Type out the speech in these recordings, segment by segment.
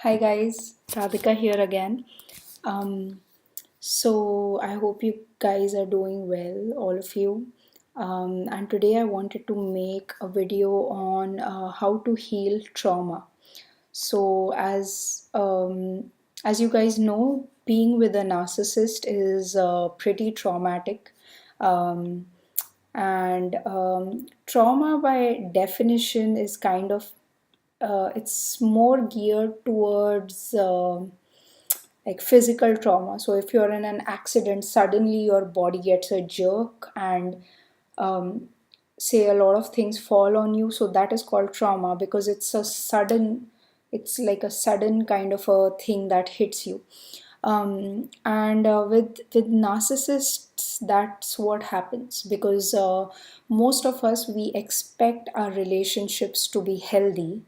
Hi guys, Radhika here again. Um, I hope you guys are doing well, all of you. And today I wanted to make a video on how to heal trauma. So as you guys know, being with a narcissist is pretty traumatic. Um, and trauma by definition is kind of it's more geared towards like physical trauma. So if you're in an accident, suddenly your body gets a jerk and um, say a lot of things fall on you. So that is called trauma because it's like a sudden kind of a thing that hits you. And with narcissists, that's what happens because most of us, we expect our relationships to be healthy,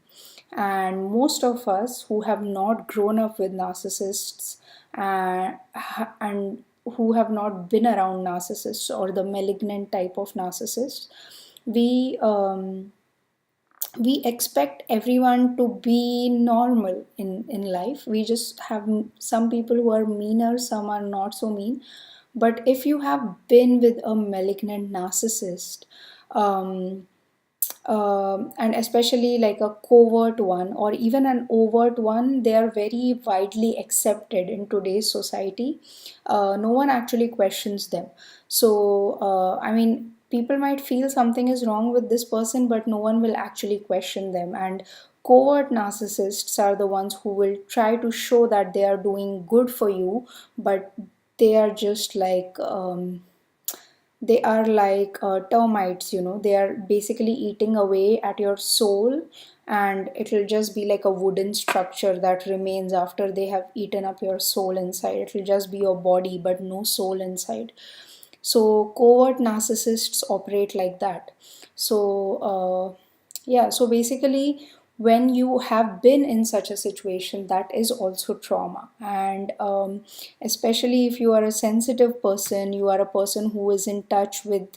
and most of us who have not grown up with narcissists and who have not been around narcissists or the malignant type of narcissists, we we expect everyone to be normal in life. We just have some people who are meaner, some are not so mean. But if you have been with a malignant narcissist, um, and especially like a covert one or even an overt one, they are very widely accepted in today's society. No one actually questions them. I mean, people might feel something is wrong with this person, but no one will actually question them. And covert narcissists are the ones who will try to show that they are doing good for you, but they are just like termites, they are basically eating away at your soul, and it'll just be like a wooden structure that remains after they have eaten up your soul inside. It'll just be your body but no soul inside. So covert narcissists operate like that. So basically, when you have been in such a situation, that is also trauma. And especially if you are a sensitive person, you are a person who is in touch with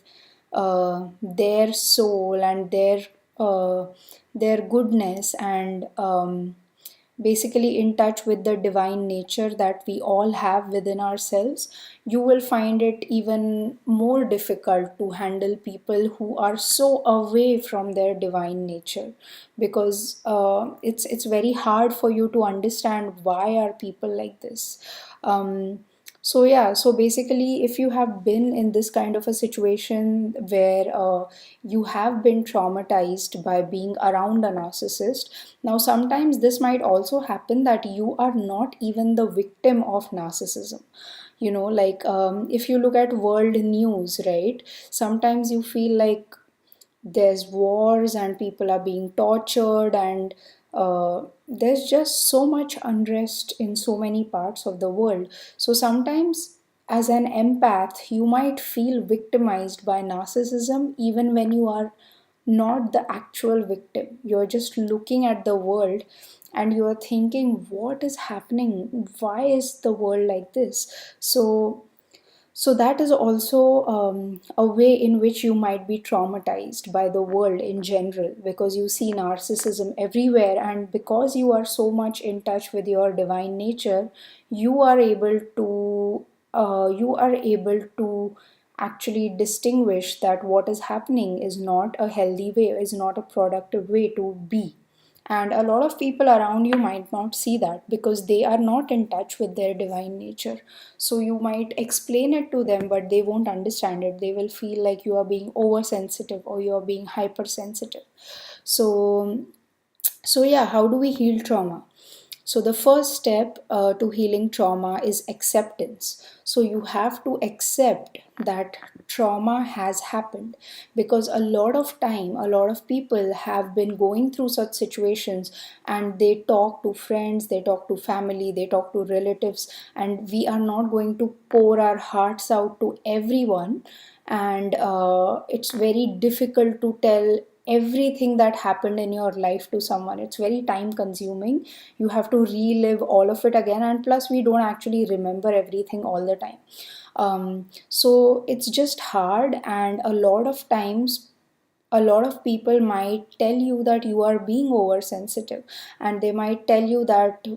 their soul and their goodness, and basically in touch with the divine nature that we all have within ourselves, you will find it even more difficult to handle people who are so away from their divine nature, because it's very hard for you to understand why are people like this. So basically, if you have been in this kind of a situation where you have been traumatized by being around a narcissist, now sometimes this might also happen that you are not even the victim of narcissism. Like if you look at world news, right? Sometimes you feel like there's wars and people are being tortured, and there's just so much unrest in so many parts of the world. So sometimes, as an empath, you might feel victimized by narcissism even when you are not the actual victim. You're just looking at the world and you're thinking, what is happening? Why is the world like this? So that is also a way in which you might be traumatized by the world in general, because you see narcissism everywhere, and because you are so much in touch with your divine nature, you are able to actually distinguish that what is happening is not a healthy way, is not a productive way to be. And a lot of people around you might not see that because they are not in touch with their divine nature. So you might explain it to them, but they won't understand it. They will feel like you are being oversensitive or you are being hypersensitive. So, how do we heal trauma? So, the first step to healing trauma is acceptance. So, you have to accept that trauma has happened, because a lot of time, a lot of people have been going through such situations, and they talk to friends, they talk to family, they talk to relatives, and we are not going to pour our hearts out to everyone. And it's very difficult to tell everything that happened in your life to someone. It's very time consuming. You have to relive all of it again, and plus we don't actually remember everything all the time. So it's just hard, and a lot of times a lot of people might tell you that you are being oversensitive, and they might tell you that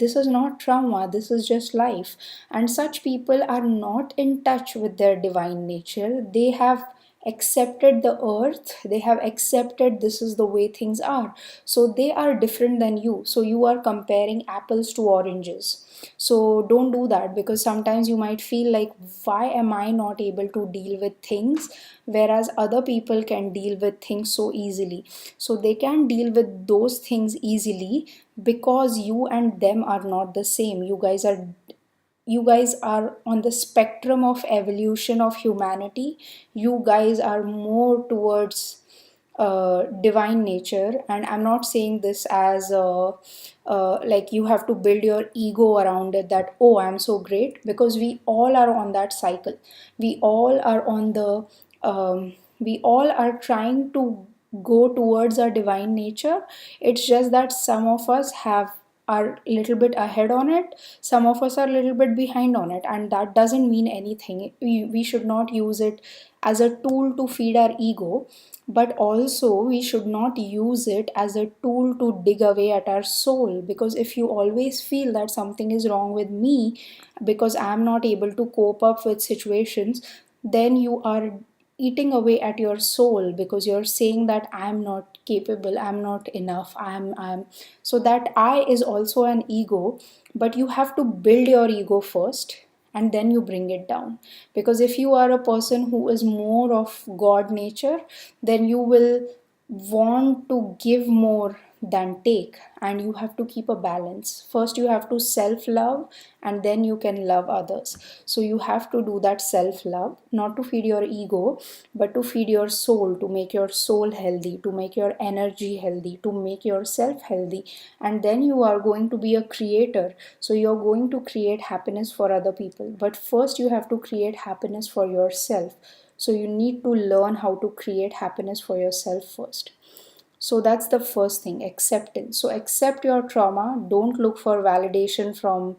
this is not trauma, this is just life. And such people are not in touch with their divine nature. They have accepted the earth, they have accepted this is the way things are. So they are different than you, so you are comparing apples to oranges. So don't do that, because sometimes you might feel like, why am I not able to deal with things whereas other people can deal with things so easily? So they can deal with those things easily because you and them are not the same. You guys are on the spectrum of evolution of humanity. You guys are more towards divine nature. And I'm not saying this as like you have to build your ego around it, that oh, I'm so great, because we all are on that cycle. We all are on the we all are trying to go towards our divine nature. It's just that some of us have are a little bit ahead on it, some of us are a little bit behind on it, and that doesn't mean anything. We should not use it as a tool to feed our ego, but also we should not use it as a tool to dig away at our soul. Because if you always feel that something is wrong with me because I'm not able to cope up with situations, then you are eating away at your soul, because you're saying that I'm not capable, I'm not enough, I'm so that I is also an ego. But you have to build your ego first, and then you bring it down. Because if you are a person who is more of god nature, then you will want to give more than take, and you have to keep a balance. First you have to self love, and then you can love others. So you have to do that self love, not to feed your ego, but to feed your soul, to make your soul healthy, to make your energy healthy, to make yourself healthy. And then you are going to be a creator, so you're going to create happiness for other people. But first you have to create happiness for yourself. So you need to learn how to create happiness for yourself first. So that's the first thing, acceptance. So accept your trauma. Don't look for validation from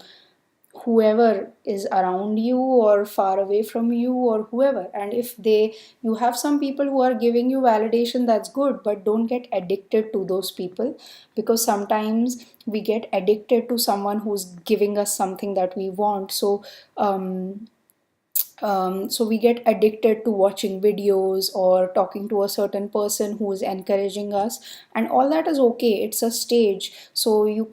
whoever is around you or far away from you or whoever. And if you have some people who are giving you validation, that's good, but don't get addicted to those people. Because sometimes we get addicted to someone who's giving us something that we want. So we get addicted to watching videos or talking to a certain person who is encouraging us, and all that is okay, it's a stage. So you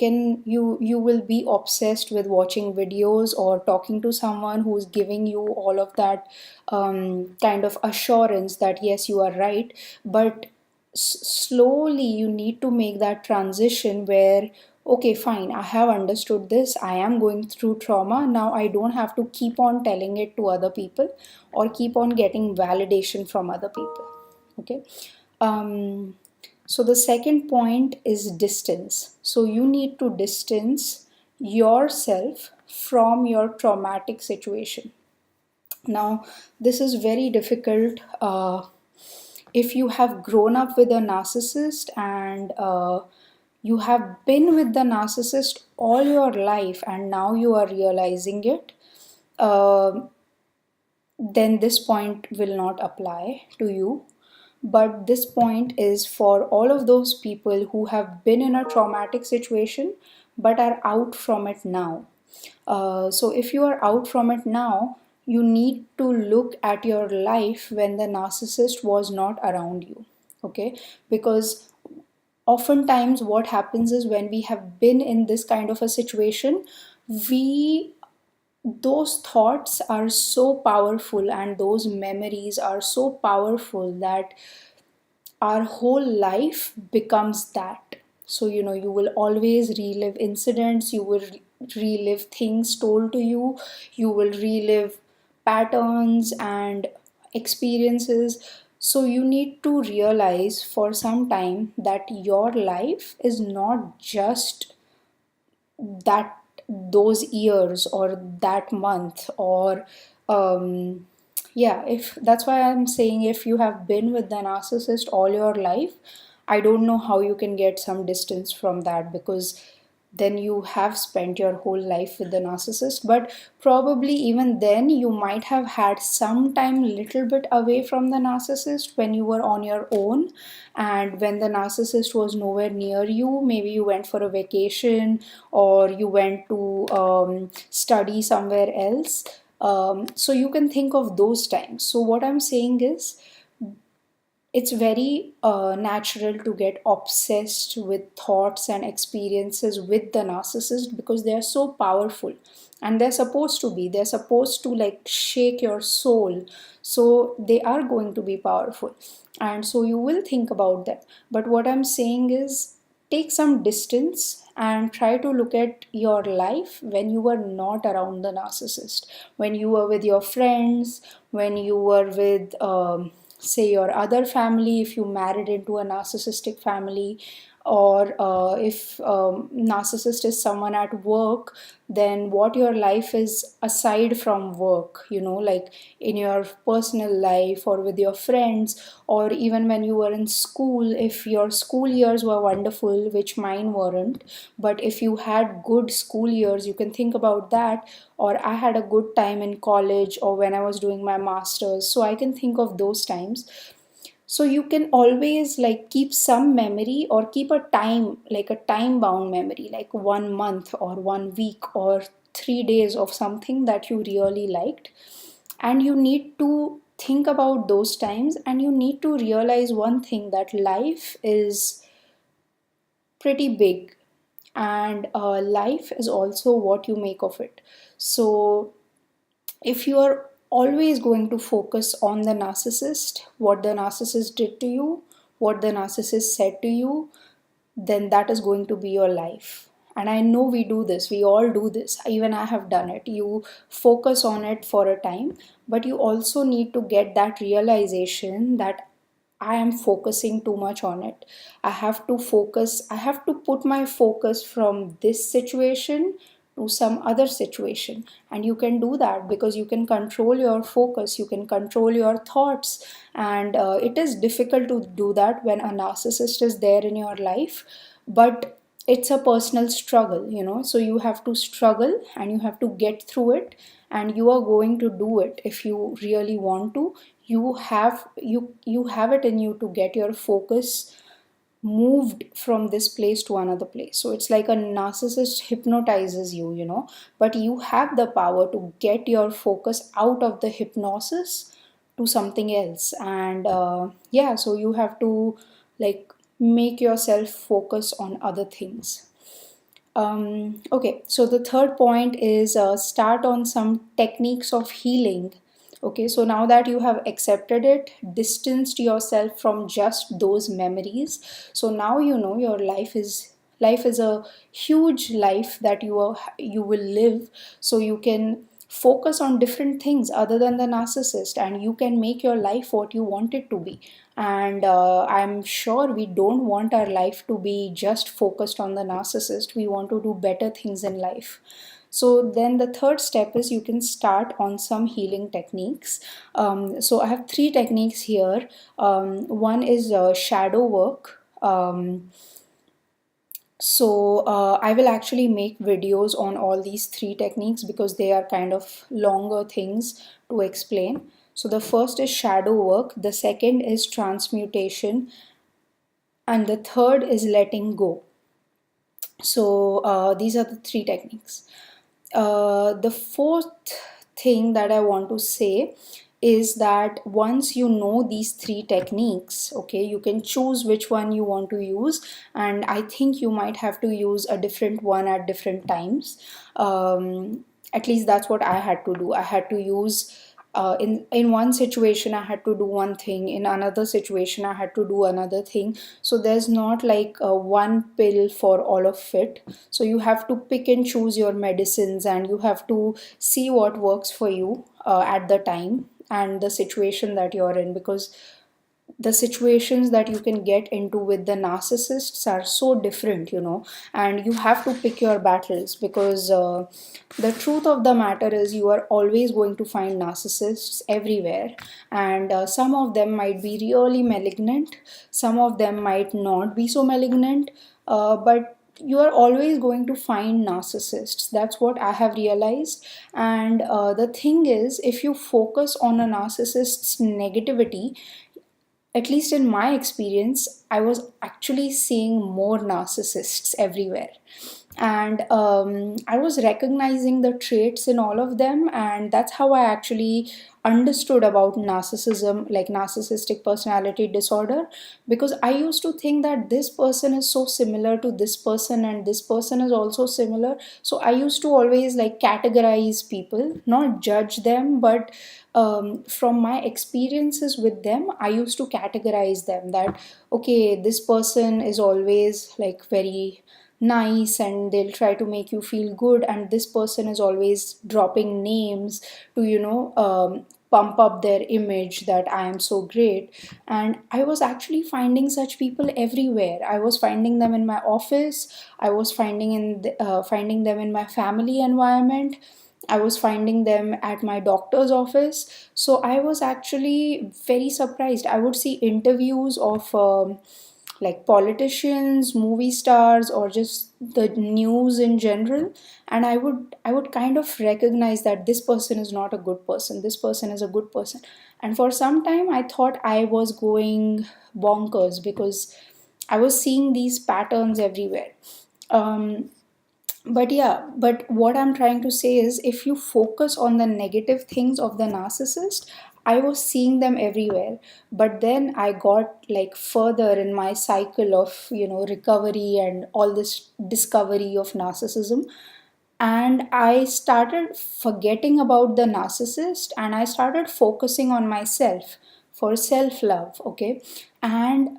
will be obsessed with watching videos or talking to someone who is giving you all of that kind of assurance that yes, you are right. But slowly you need to make that transition where, okay, fine, I have understood this, I am going through trauma now, I don't have to keep on telling it to other people or keep on getting validation from other people. Okay. So the second point is distance. So you need to distance yourself from your traumatic situation. Now this is very difficult if you have grown up with a narcissist, and you have been with the narcissist all your life and now you are realizing it, uh, then this point will not apply to you. But this point is for all of those people who have been in a traumatic situation but are out from it now. So if you are out from it now, you need to look at your life when the narcissist was not around you. Okay. Because oftentimes what happens is, when we have been in this kind of a situation, we those thoughts are so powerful and those memories are so powerful that our whole life becomes that. So you will always relive incidents, you will relive things told to you, you will relive patterns and experiences. So you need to realize for some time that your life is not just that those years or that month or yeah. If that's why I'm saying, if you have been with the narcissist all your life, I don't know how you can get some distance from that. Because then you have spent your whole life with the narcissist. But probably even then you might have had some time little bit away from the narcissist when you were on your own, and when the narcissist was nowhere near you. Maybe you went for a vacation, or you went to study somewhere else. So you can think of those times. So what I'm saying is, it's very natural to get obsessed with thoughts and experiences with the narcissist, because they are so powerful, and they're supposed to like shake your soul. So they are going to be powerful, and so you will think about them. But what I'm saying is, take some distance and try to look at your life when you were not around the narcissist, when you were with your friends, when you were with say your other family, if you married into a narcissistic family, or if narcissist is someone at work, then what your life is aside from work, like in your personal life or with your friends, or even when you were in school. If your school years were wonderful, which mine weren't, but if you had good school years, you can think about that. Or I had a good time in college, or when I was doing my masters, so I can think of those times. So you can always like keep some memory, or keep a time, like a time bound memory, like 1 month or 1 week or 3 days of something that you really liked. And you need to think about those times, and you need to realize one thing, that life is pretty big, and life is also what you make of it. So if you are always going to focus on the narcissist, what the narcissist did to you, what the narcissist said to you, then that is going to be your life. And I know we do this, we all do this, even I have done it. You focus on it for a time, but you also need to get that realization that I am focusing too much on it. I have to focus, I have to put my focus from this situation to some other situation. And you can do that because you can control your focus, you can control your thoughts. And it is difficult to do that when a narcissist is there in your life, but it's a personal struggle, so you have to struggle and you have to get through it, and you are going to do it if you really want to. You have it in you to get your focus moved from this place to another place. So it's like a narcissist hypnotizes you, but you have the power to get your focus out of the hypnosis to something else. And yeah, so you have to like make yourself focus on other things. Okay, so the third point is start on some techniques of healing. Okay, so now that you have accepted it, distanced yourself from just those memories, so now you know your life is a huge life that you will live. So you can focus on different things other than the narcissist, and you can make your life what you want it to be. And I'm sure we don't want our life to be just focused on the narcissist. We want to do better things in life. So then the third step is you can start on some healing techniques. So I have three techniques here. One is shadow work. So I will actually make videos on all these three techniques because they are kind of longer things to explain. So the first is shadow work, the second is transmutation, and the third is letting go. So these are the three techniques. The fourth thing that I want to say is that once you know these three techniques, okay, you can choose which one you want to use. And I think you might have to use a different one at different times. At least that's what I had to do. I had to use in one situation I had to do one thing, in another situation I had to do another thing. So there's not like one pill for all of it. So you have to pick and choose your medicines, and you have to see what works for you at the time and the situation that you're in, because the situations that you can get into with the narcissists are so different, and you have to pick your battles. Because the truth of the matter is, you are always going to find narcissists everywhere, and some of them might be really malignant, some of them might not be so malignant, but you are always going to find narcissists. That's what I have realized. And the thing is, if you focus on a narcissist's negativity, at least in my experience, I was actually seeing more narcissists everywhere. And I was recognizing the traits in all of them. And that's how I actually understood about narcissism, like narcissistic personality disorder. Because I used to think that this person is so similar to this person, and this person is also similar. So I used to always like categorize people, not judge them, but from my experiences with them, I used to categorize them that, okay, this person is always like very nice and they'll try to make you feel good, and this person is always dropping names to, pump up their image that I am so great. And I was actually finding such people everywhere. I was finding them in my office. I was finding them in my family environment. I was finding them at my doctor's office. So I was actually very surprised. I would see interviews of like politicians, movie stars, or just the news in general, and I would kind of recognize that this person is not a good person. This person is a good person. And for some time, I thought I was going bonkers because I was seeing these patterns everywhere. Um, but yeah, but what I'm trying to say is, if you focus on the negative things of the narcissist, I was seeing them everywhere. But then I got like further in my cycle of, recovery and all this discovery of narcissism, and I started forgetting about the narcissist and I started focusing on myself for self love. Okay. And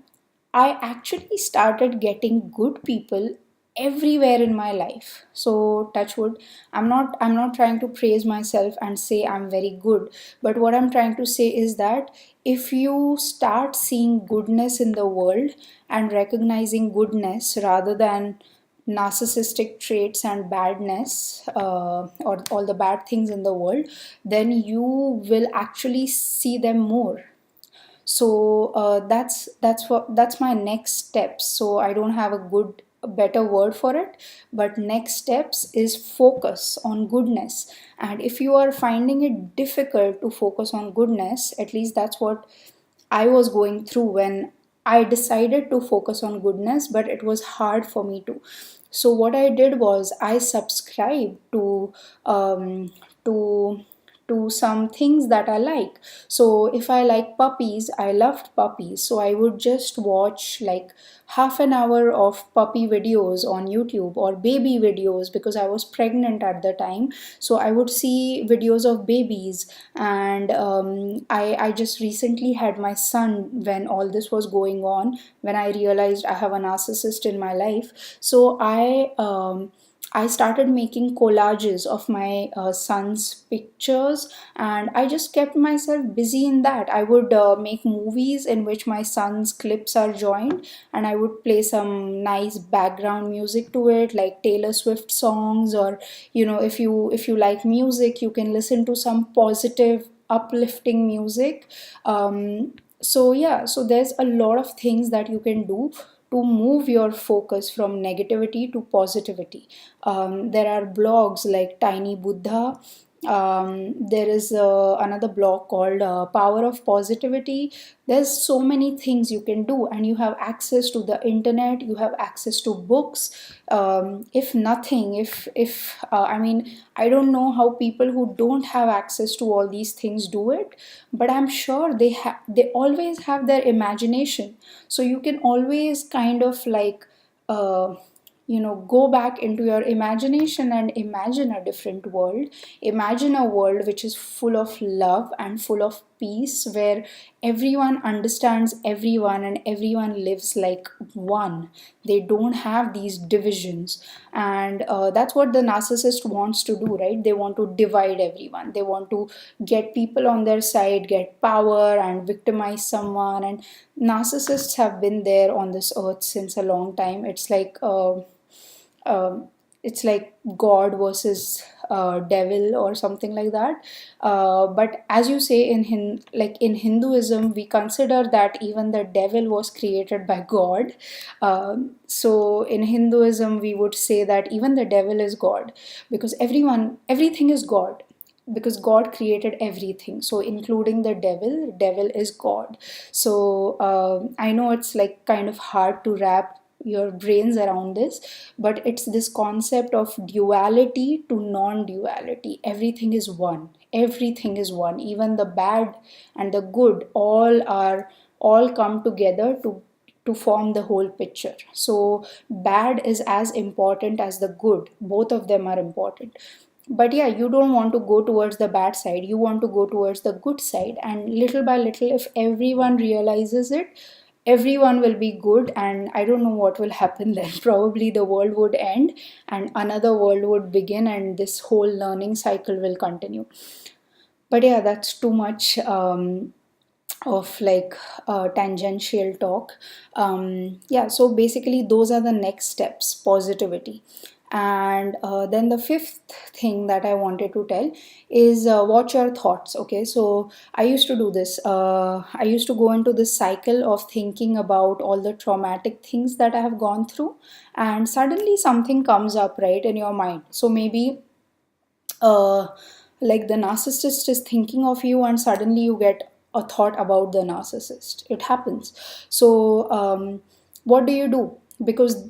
I actually started getting good people everywhere in my life. So touch wood, I'm not trying to praise myself and say I'm very good, but what I'm trying to say is that if you start seeing goodness in the world and recognizing goodness rather than narcissistic traits and badness, or all the bad things in the world, then you will actually see them more. So that's my next steps. So I don't have a better word for it, but next steps is focus on goodness. And if you are finding it difficult to focus on goodness, at least that's what I was going through when I decided to focus on goodness, but it was hard for me to. So what I did was I subscribed um, to to some things that I like. So if I like puppies, I loved puppies. So I would just watch like half an hour of puppy videos on YouTube or baby videos because I was pregnant at the time. So I would see videos of babies. And I just recently had my son when all this was going on, when I realized I have a narcissist in my life. So I started making collages of my son's pictures, and I just kept myself busy in that. I would make movies in which my son's clips are joined, and I would play some nice background music to it, like Taylor Swift songs, or if you like music, you can listen to some positive, uplifting music. So yeah, so there's a lot of things that you can do to move your focus from negativity to positivity. There are blogs like Tiny Buddha. There is another blog called Power of Positivity. There's so many things you can do, and you have access to the internet. You have access to books. If nothing, if I mean, I don't know how people who don't have access to all these things do it, but I'm sure they always have their imagination. So you can always kind of like uh, go back into your imagination and imagine a different world. Imagine a world which is full of love and full of peace, where everyone understands everyone and everyone lives like one. They don't have these divisions. And that's what the narcissist wants to do, right? They want to divide everyone. They want to get people on their side, get power, and victimize someone. And narcissists have been there on this earth since a long time. It's like it's like God versus devil or something like that. But as you say, like in Hinduism, we consider that even the devil was created by God. So in Hinduism, we would say that even the devil is God, because everything is God, because God created everything, so including the devil is God. So I know it's like kind of hard to wrap your brains around this, but it's this concept of duality to non-duality. Everything is one, everything is one, even the bad and the good all come together to form the whole picture. So bad is as important as the good, both of them are important. But yeah, you don't want to go towards the bad side, you want to go towards the good side, and little by little, if everyone realizes it, everyone will be good. And I don't know what will happen then. Probably the world would end and another world would begin, and this whole learning cycle will continue. But yeah, that's too much of like tangential talk. Yeah, so basically those are the next steps: positivity. And then the fifth thing that I wanted to tell is watch your thoughts. Okay, so I used to do this. I used to go into this cycle of thinking about all the traumatic things that I have gone through, and suddenly something comes up right in your mind. So maybe uh, like the narcissist is thinking of you, and suddenly you get a thought about the narcissist. It happens. So what do you do? Because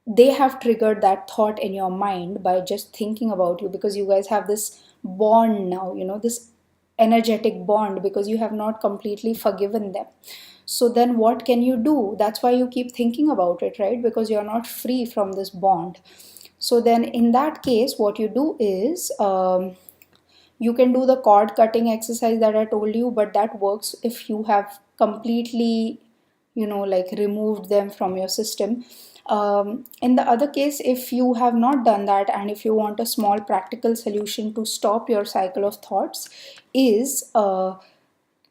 they have triggered that thought in your mind by just thinking about you, because you guys have this bond now, this energetic bond, because you have not completely forgiven them. So then what can you do? That's why you keep thinking about it, right? Because you're not free from this bond. So then in that case, what you do is, you can do the cord cutting exercise that I told you, but that works if you have completely, like removed them from your system. In the other case, if you have not done that, and if you want a small practical solution to stop your cycle of thoughts, is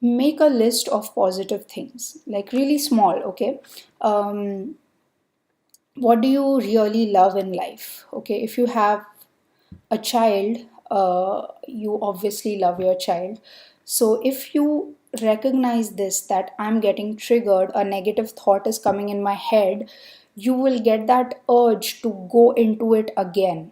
make a list of positive things, like really small. Okay, um, what do you really love in life? Okay, if you have a child, you obviously love your child. So if you recognize this, that I'm getting triggered, a negative thought is coming in my head, you will get that urge to go into it again,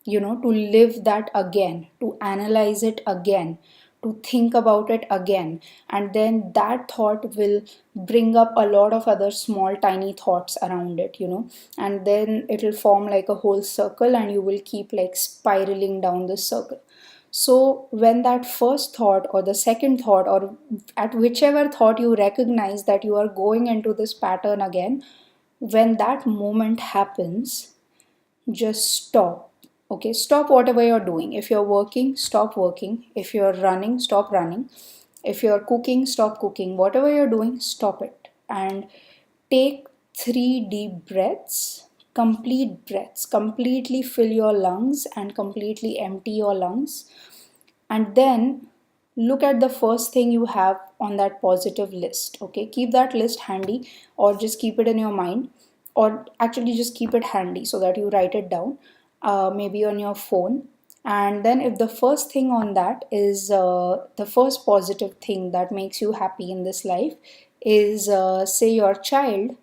to live that again, to analyze it again, to think about it again. And then that thought will bring up a lot of other small tiny thoughts around it, and then it'll form like a whole circle, and you will keep like spiraling down this circle. So when that first thought or the second thought, or at whichever thought you recognize that you are going into this pattern again, when that moment happens, just stop. Okay, stop whatever you're doing. If you're working, stop working. If you're running, stop running. If you're cooking, stop cooking. Whatever you're doing, stop it, and take 3 deep breaths, complete breaths. Completely fill your lungs and completely empty your lungs. And then look at the first thing you have on that positive list. Okay, keep that list handy, or just keep it in your mind, or actually just keep it handy so that you write it down, maybe on your phone. And then if the first thing on that is the first positive thing that makes you happy in this life is, say, your child,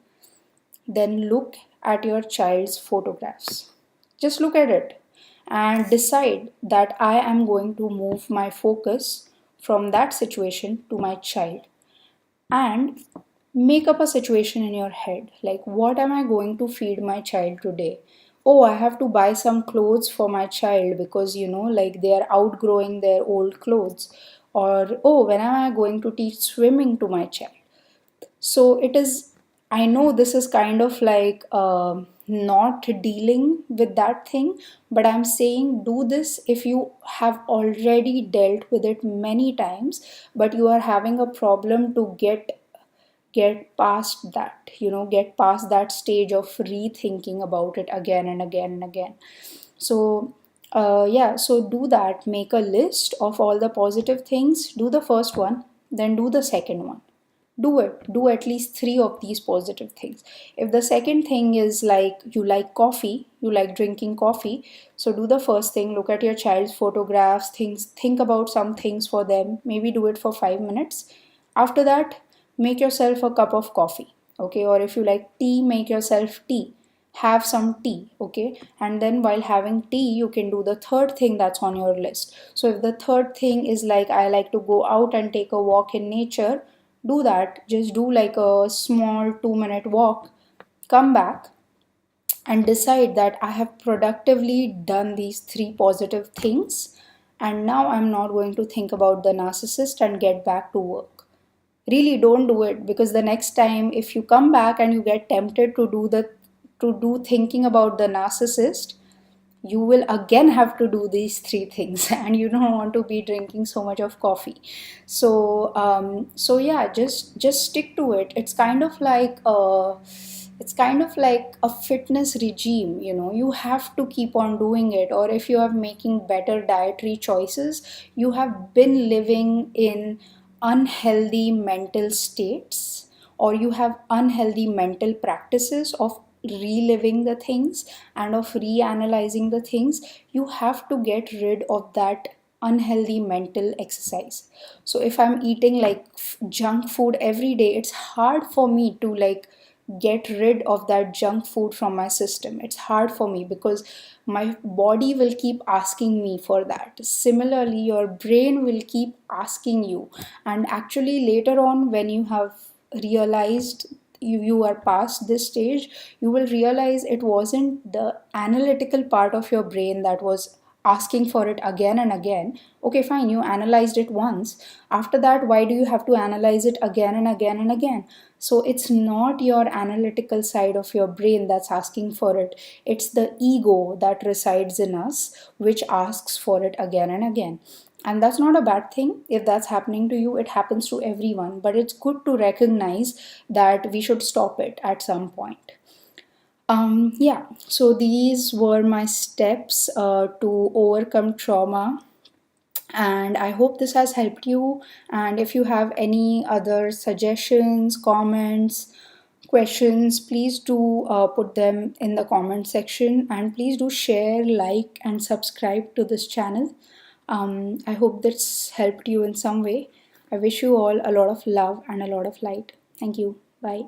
then look at your child's photographs. Just look at it and decide that I am going to move my focus from that situation to my child. And make up a situation in your head, like, what am I going to feed my child today? Oh, I have to buy some clothes for my child because, like they are outgrowing their old clothes. Or, oh, when am I going to teach swimming to my child? So it is, I know this is kind of like not dealing with that thing, but I'm saying do this if you have already dealt with it many times, but you are having a problem to get past that, get past that stage of rethinking about it again and again and again. So yeah, so do that. Make a list of all the positive things. Do the first one, then do the second one, do it. Do at least three of these positive things. If the second thing is like you like coffee, you like drinking coffee, so do the first thing, look at your child's photographs, things, think about some things for them, maybe do it for 5 minutes. After that, make yourself a cup of coffee, okay? Or if you like tea, make yourself tea, have some tea, okay? And then while having tea, you can do the third thing that's on your list. So if the third thing is like I like to go out and take a walk in nature, do that. Just do like a small 2 minute walk, come back, and decide that I have productively done these three positive things, and now I'm not going to think about the narcissist and get back to work. Really don't do it, because the next time if you come back and you get tempted to do thinking about the narcissist, you will again have to do these three things and you don't want to be drinking so much of coffee. So yeah, just stick to it. It's kind of like a fitness regime, you know. You have to keep on doing it. Or if you are making better dietary choices, you have been living in unhealthy mental states, or you have unhealthy mental practices of reliving the things and of reanalyzing the things, you have to get rid of that unhealthy mental exercise. So if I'm eating like junk food every day, it's hard for me to like get rid of that junk food from my system. It's hard for me because my body will keep asking me for that. Similarly, your brain will keep asking you. And actually, later on, when you have realized you are past this stage, you will realize it wasn't the analytical part of your brain that was asking for it again and again. Okay, fine, you analyzed it once. After that, why do you have to analyze it again and again and again? So it's not your analytical side of your brain that's asking for it, it's the ego that resides in us which asks for it again and again. And that's not a bad thing. If that's happening to you, it happens to everyone, but it's good to recognize that we should stop it at some point. Yeah, so these were my steps to overcome trauma, and I hope this has helped you. And if you have any other suggestions, comments, questions, please do put them in the comment section, and please do share, like, and subscribe to this channel. I hope this helped you in some way. I wish you all a lot of love and a lot of light. Thank you. Bye.